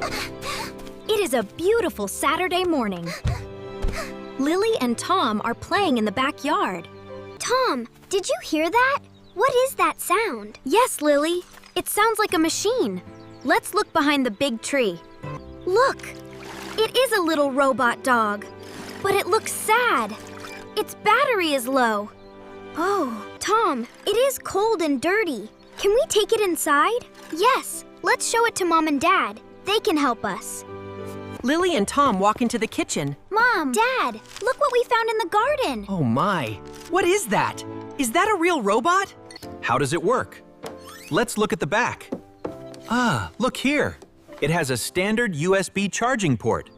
It is a beautiful Saturday morning. Lily and Tom are playing in the backyard. Tom, did you hear that? What is that sound? Yes, Lily. It sounds like a machine. Let's look behind the big tree. Look! It is a little robot dog, but it looks sad. Its battery is low. Oh, Tom, it is cold and dirty. Can we take it inside? Yes, let's show it to Mom and Dad. They can help us. Lily and Tom walk into the kitchen. Mom, Dad, look what we found in the garden. Oh my, what is that? Is that a real robot? How does it work? Let's look at the back. Ah, look here. It has a standard USB charging port.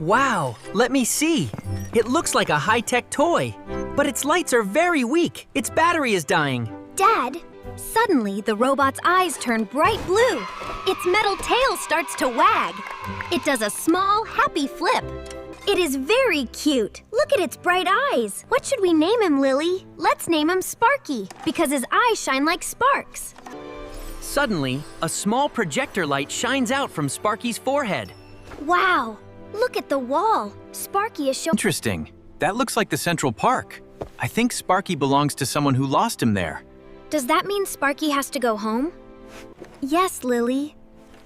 Wow, let me see. It looks like a high-tech toy, but its lights are very weak. Its battery is dying. Dad, Suddenly, the robot's eyes turn bright blue. Its metal tail starts to wag. It does a small, happy flip. It is very cute. Look at its bright eyes. What should we name him, Lily? Let's name him Sparky, because his eyes shine like sparks. Suddenly, a small projector light shines out from Sparky's forehead. wow, look at the wall. Sparky is showing. Interesting. That looks like the Central Park. I think Sparky belongs to someone who lost him there. Does that mean Sparky has to go home? Yes, Lily.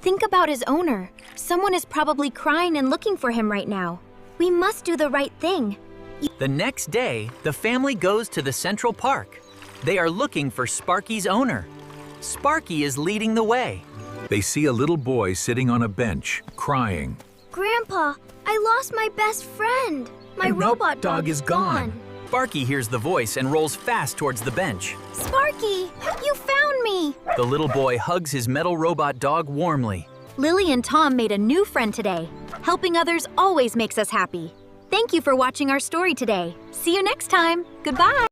Think about his owner. Someone is probably crying and looking for him right now. We must do the right thing. The next day, the family goes to the Central Park. They are looking for Sparky's owner. Sparky is leading the way. They see a little boy sitting on a bench, crying. Grandpa, I lost my best friend. My robot dog is gone. Sparky hears the voice and rolls fast towards the bench. Sparky, you found me. The little boy hugs his metal robot dog warmly. Lily and Tom made a new friend today. Helping others always makes us happy. Thank you for watching our story today. See you next time. Goodbye.